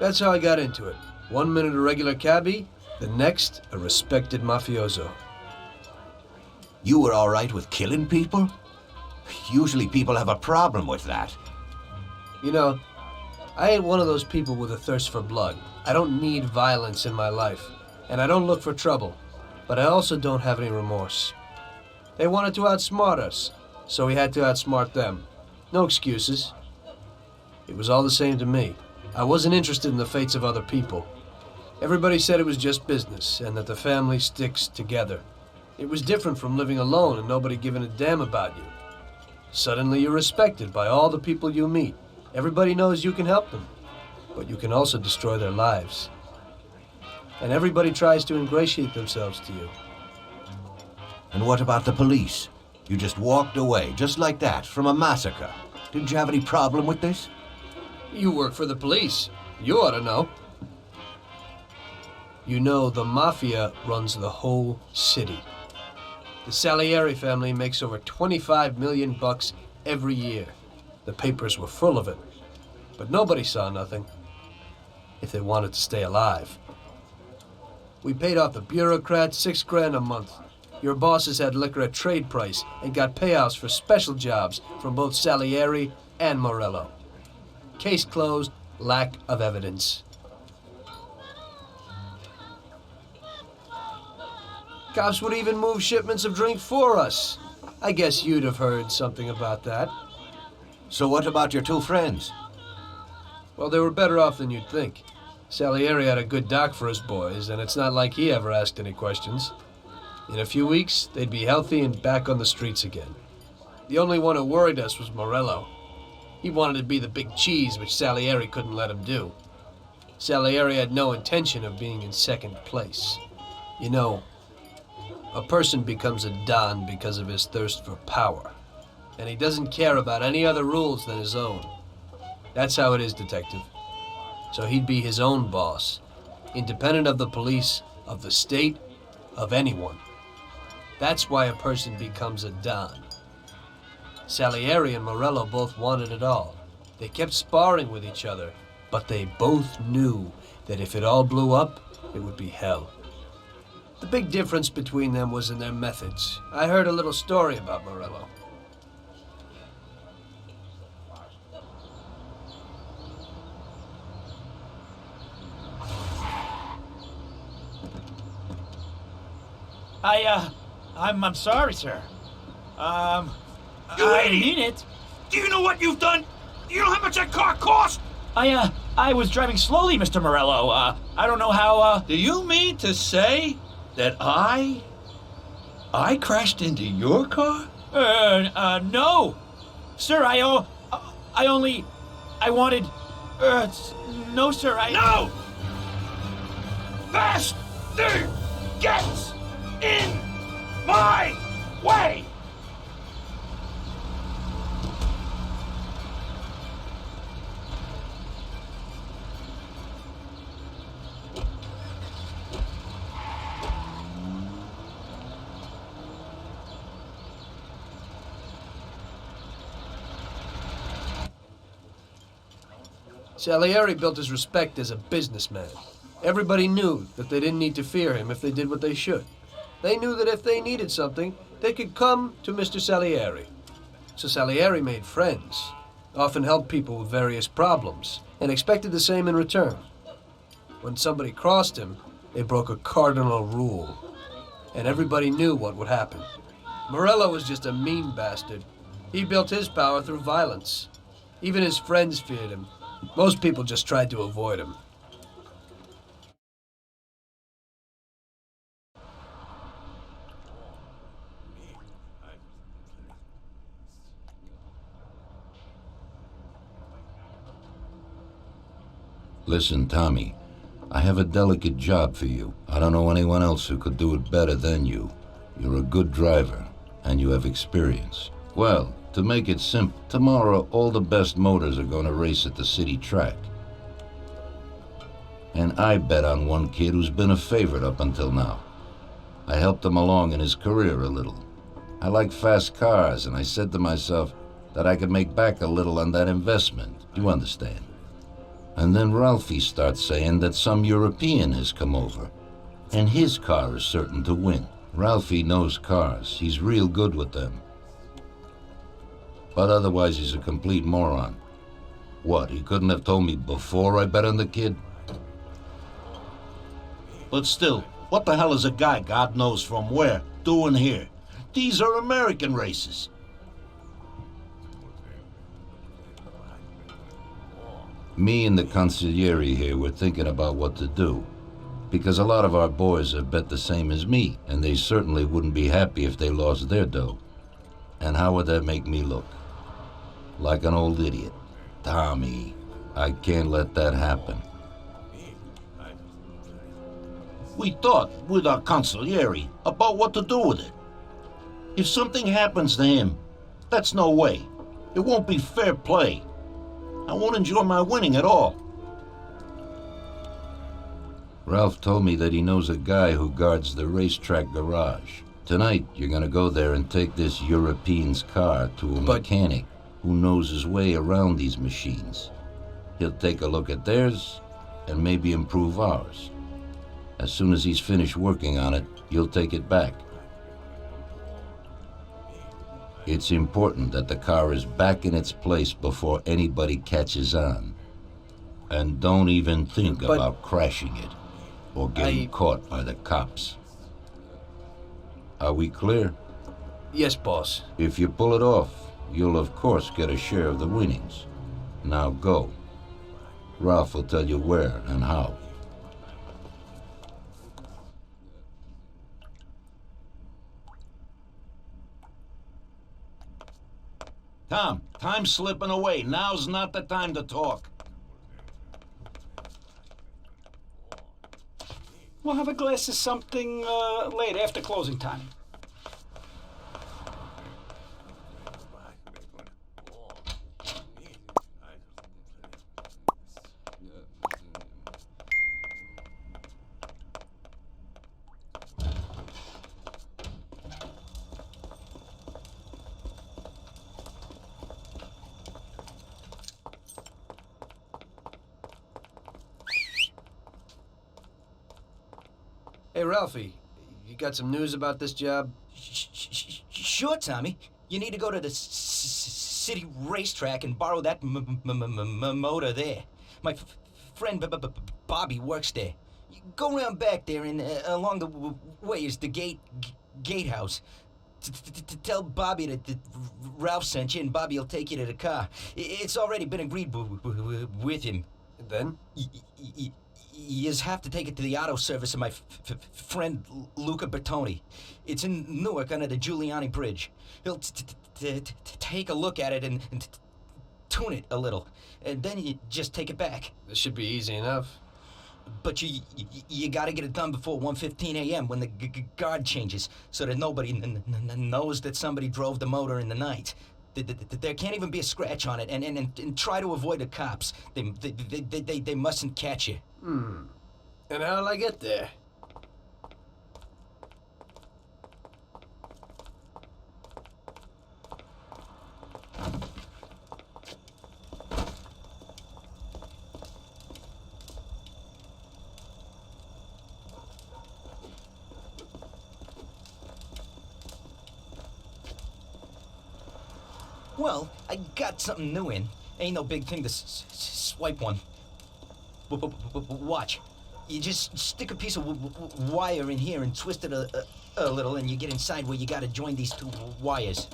That's how I got into it. 1 minute a regular cabbie, the next a respected mafioso. You were all right with killing people? Usually people have a problem with that. You know, I ain't one of those people with a thirst for blood. I don't need violence in my life, and I don't look for trouble, but I also don't have any remorse. They wanted to outsmart us, so we had to outsmart them. No excuses. It was all the same to me. I wasn't interested in the fates of other people. Everybody said it was just business, and that the family sticks together. It was different from living alone and nobody giving a damn about you. Suddenly you're respected by all the people you meet. Everybody knows you can help them, but you can also destroy their lives. And everybody tries to ingratiate themselves to you. And what about the police? You just walked away, just like that, from a massacre. Didn't you have any problem with this? You work for the police. You ought to know. You know, the Mafia runs the whole city. The Salieri family makes over 25 million bucks every year. The papers were full of it. But nobody saw nothing. If they wanted to stay alive. We paid off the bureaucrats $6 grand a month. Your bosses had liquor at trade price and got payouts for special jobs from both Salieri and Morello. Case closed, lack of evidence. Cops would even move shipments of drink for us. I guess you'd have heard something about that. So what about your two friends? Well, they were better off than you'd think. Salieri had a good doc for his boys, and it's not like he ever asked any questions. In a few weeks, they'd be healthy and back on the streets again. The only one who worried us was Morello. He wanted to be the big cheese, which Salieri couldn't let him do. Salieri had no intention of being in second place. You know, a person becomes a Don because of his thirst for power, and he doesn't care about any other rules than his own. That's how it is, Detective. So he'd be his own boss, independent of the police, of the state, of anyone. That's why a person becomes a Don. Salieri and Morello both wanted it all. They kept sparring with each other, but they both knew that if it all blew up, it would be hell. The big difference between them was in their methods. I heard a little story about Morello. I'm sorry, sir. You I idiot! mean it. Do you know what you've done? Do you know how much that car cost? I was driving slowly, Mr. Morello. I don't know how, Do you mean to say that I crashed into your car? no. Sir, I wanted, no, sir, No! Faster gets in my way! Salieri built his respect as a businessman. Everybody knew that they didn't need to fear him if they did what they should. They knew that if they needed something, they could come to Mr. Salieri. So Salieri made friends, often helped people with various problems, and expected the same in return. When somebody crossed him, they broke a cardinal rule, and everybody knew what would happen. Morello was just a mean bastard. He built his power through violence. Even his friends feared him. Most people just tried to avoid him. Listen, Tommy, I have a delicate job for you. I don't know anyone else who could do it better than you. You're a good driver, and you have experience. Well, to make it simple, tomorrow all the best motors are going to race at the city track. And I bet on one kid who's been a favorite up until now. I helped him along in his career a little. I like fast cars, and I said to myself that I could make back a little on that investment. You understand? And then Ralphie starts saying that some European has come over, and his car is certain to win. Ralphie knows cars. He's real good with them. But otherwise he's a complete moron. What, he couldn't have told me before I bet on the kid? But still, what the hell is a guy, God knows from where, doing here? These are American races. Me and the consigliere here were thinking about what to do, because a lot of our boys have bet the same as me, and they certainly wouldn't be happy if they lost their dough. And how would that make me look? Like an old idiot. Tommy, I can't let that happen. We thought, with our consigliere, about what to do with it. If something happens to him, that's no way. It won't be fair play. I won't enjoy my winning at all. Ralph told me that he knows a guy who guards the racetrack garage. Tonight, you're gonna go there and take this European's car to a mechanic who knows his way around these machines. He'll take a look at theirs and maybe improve ours. As soon as he's finished working on it, you'll take it back. It's important that the car is back in its place before anybody catches on. And don't even think about crashing it or getting caught by the cops. Are we clear? Yes, boss. If you pull it off, you'll of course get a share of the winnings. Now go. Ralph will tell you where and how. Tom, time's slipping away. Now's not the time to talk. We'll have a glass of something later, after closing time. Hey, Ralphie, you got some news about this job? Sure, Tommy. You need to go to the city racetrack and borrow that motor there. My friend Bobby works there. You go around back there and along the way is the gatehouse. Tell Bobby that Ralph sent you and Bobby will take you to the car. It's already been agreed with him. And then? You just have to take it to the auto service of my friend Luca Bertoni. It's in Newark under the Giuliani Bridge. He'll take a look at it and tune it a little. And then you just take it back. This should be easy enough. But you gotta get it done before 1:15 a.m. when the guard changes, so that nobody knows that somebody drove the motor in the night. There can't even be a scratch on it, and try to avoid the cops. They mustn't catch you. And how'll I get there? Well, I got something new in. Ain't no big thing to swipe one. Watch. You just stick a piece of wire in here and twist it a little, and you get inside where you gotta join these two wires.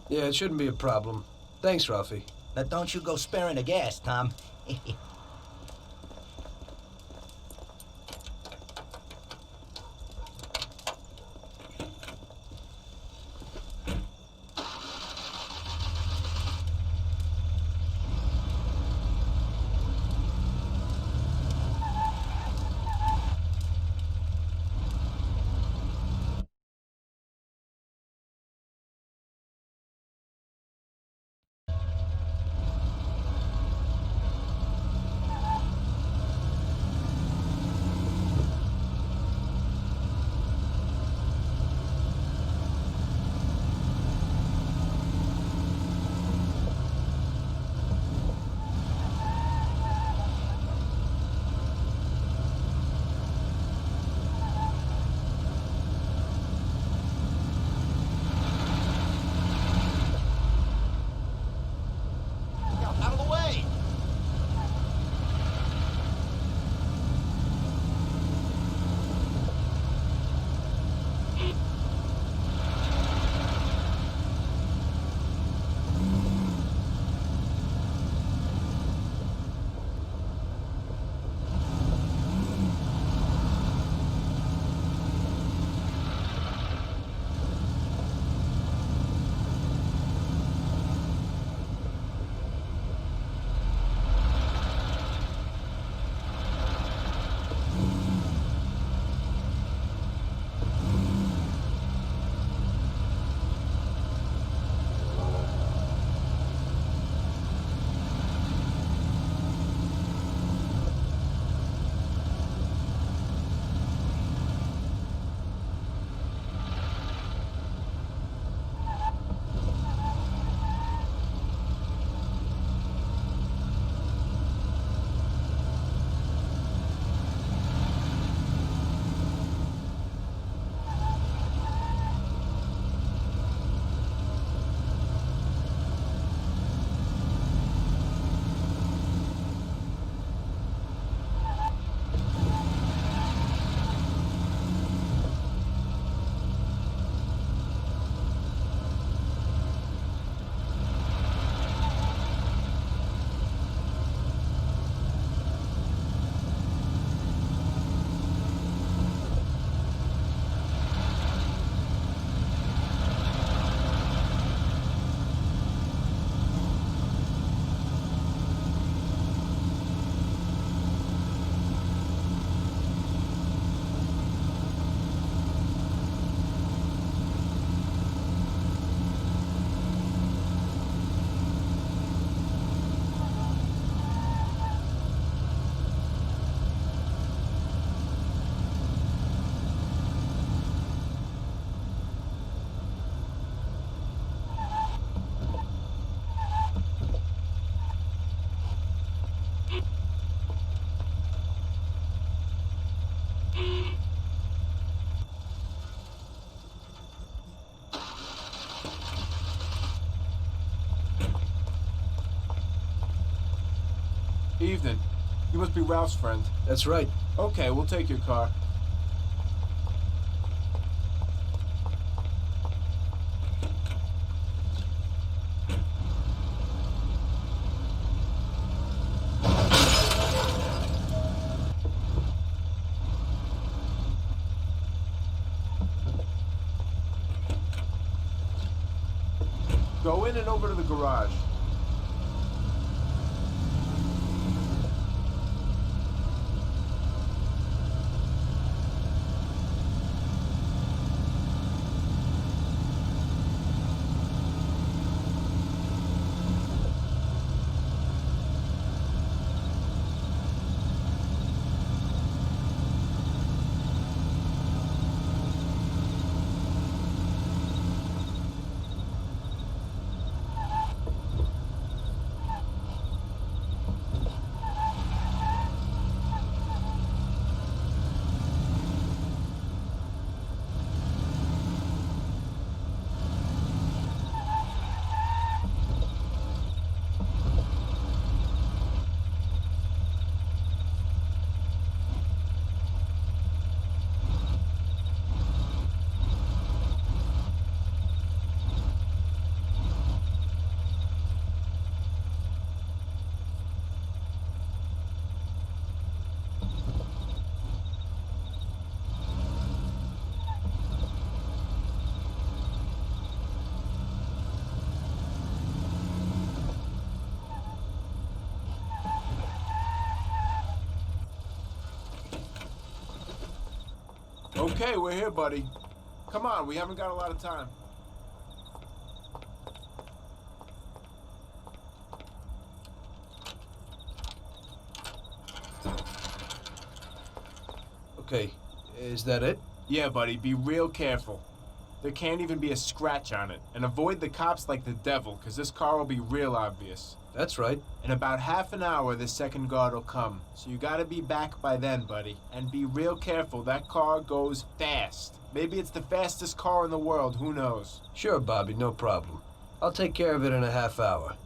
Yeah, it shouldn't be a problem. Thanks, Ralphie. Now don't you go sparing the gas, Tom. Evening. You must be Ralph's friend. That's right. Okay, we'll take your car. Go in and over to the garage. Okay, we're here, buddy. Come on, we haven't got a lot of time. Okay, is that it? Yeah, buddy, be real careful. There can't even be a scratch on it. And avoid the cops like the devil, because this car will be real obvious. That's right. In about half an hour, the second guard will come. So you gotta be back by then, buddy. And be real careful, that car goes fast. Maybe it's the fastest car in the world, who knows? Sure, Bobby, no problem. I'll take care of it in a half hour.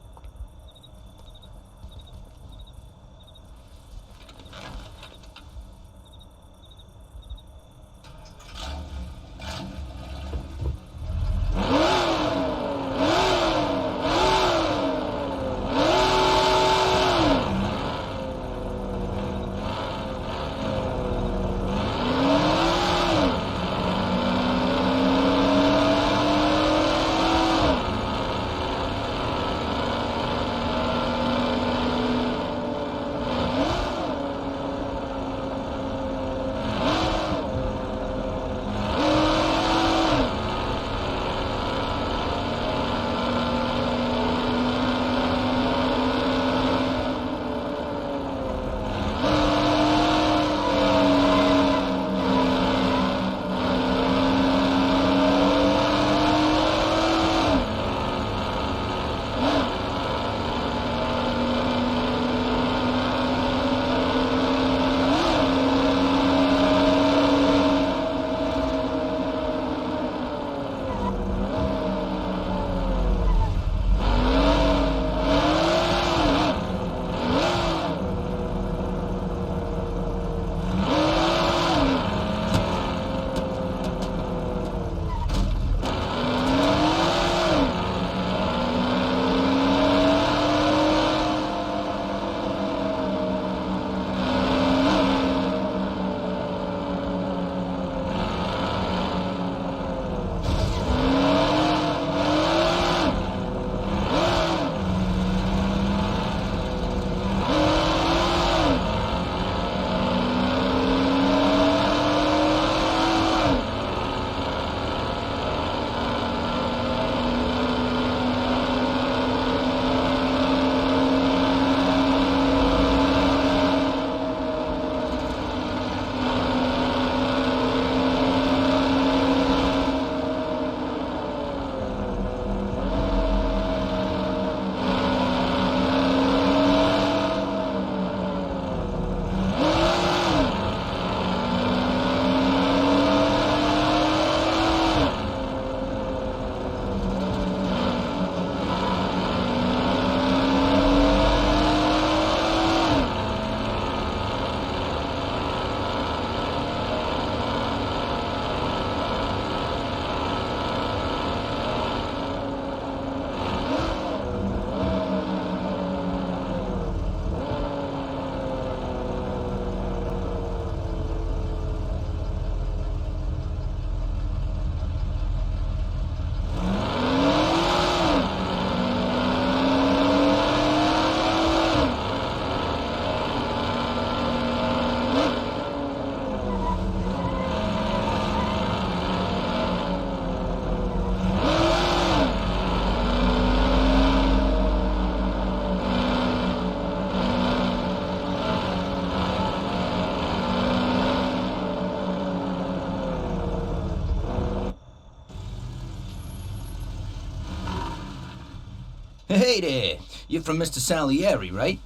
Hey there, you're from Mr. Salieri, right?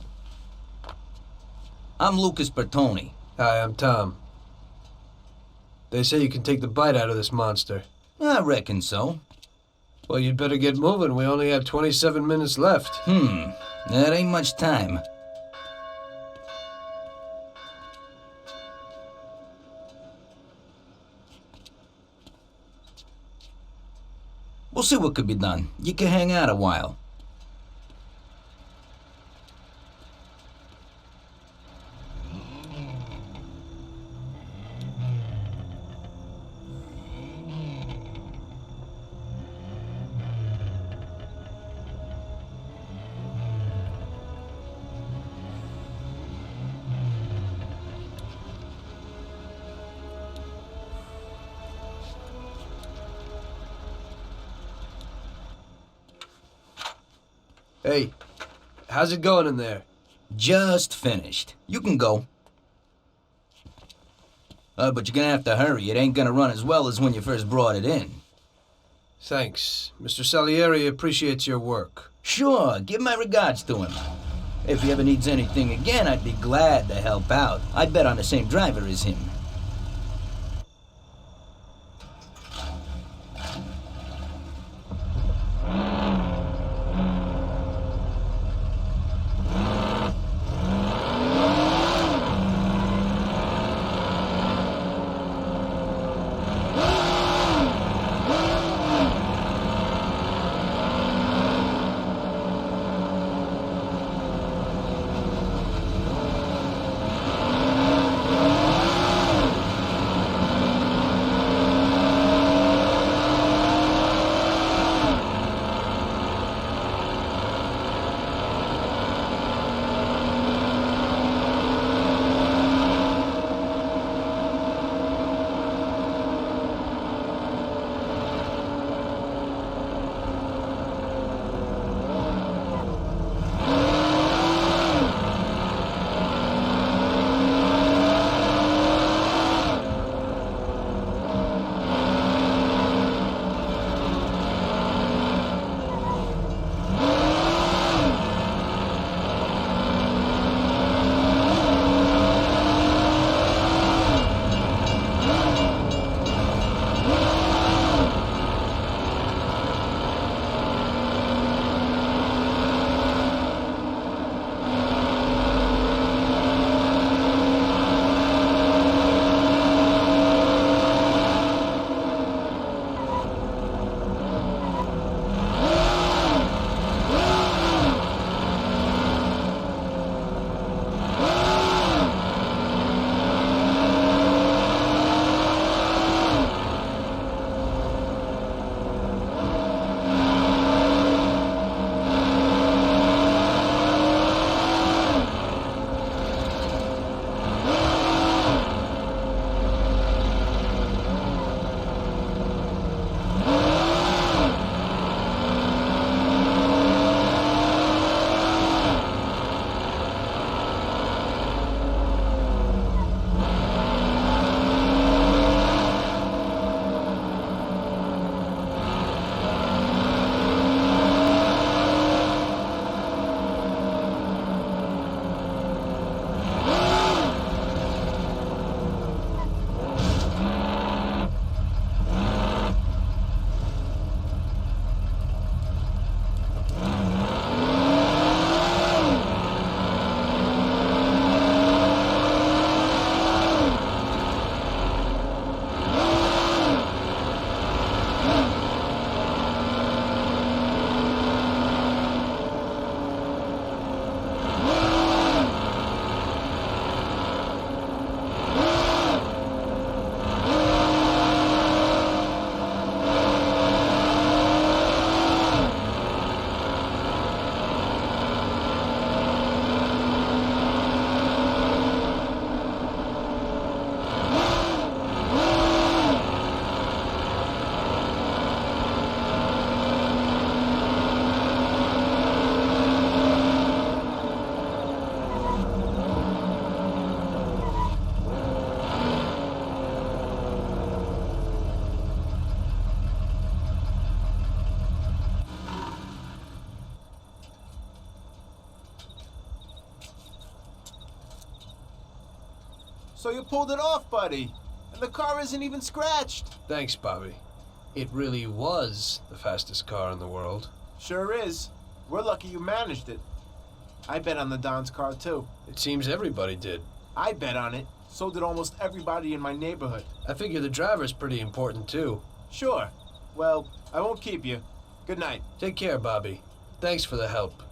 I'm Lucas Bertoni. Hi, I'm Tom. They say you can take the bite out of this monster. I reckon so. Well, you'd better get moving. We only have 27 minutes left. That ain't much time. We'll see what could be done. You can hang out a while. Hey, how's it going in there? Just finished. You can go. But you're gonna have to hurry. It ain't gonna run as well as when you first brought it in. Thanks. Mr. Salieri appreciates your work. Sure, give my regards to him. If he ever needs anything again, I'd be glad to help out. I bet on the same driver as him. So you pulled it off, buddy. And the car isn't even scratched. Thanks, Bobby. It really was the fastest car in the world. Sure is. We're lucky you managed it. I bet on the Don's car, too. It seems everybody did. I bet on it. So did almost everybody in my neighborhood. I figure the driver's pretty important, too. Sure. Well, I won't keep you. Good night. Take care, Bobby. Thanks for the help.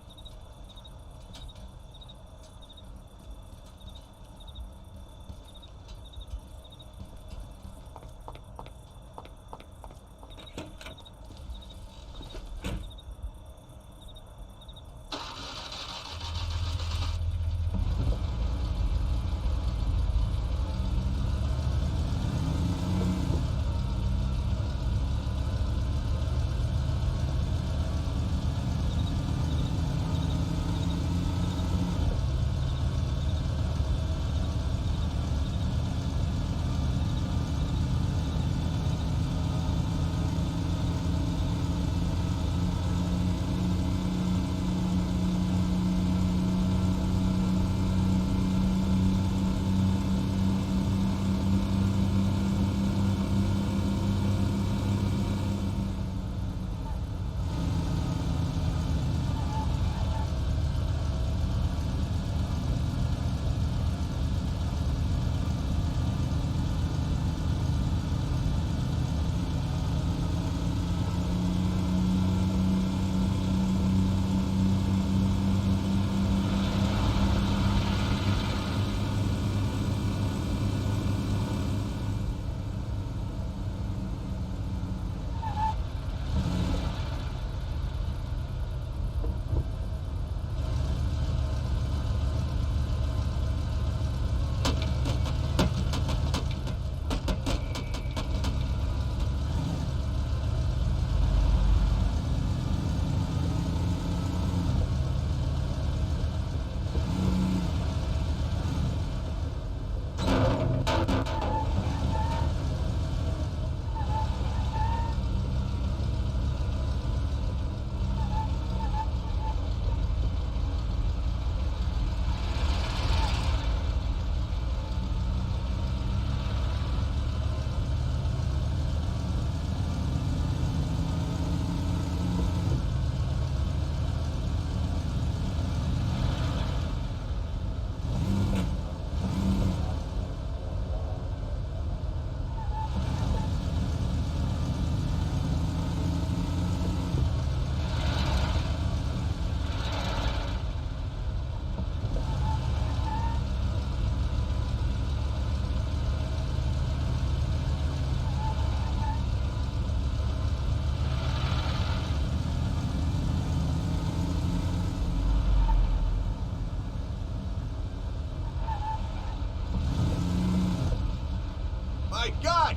My God!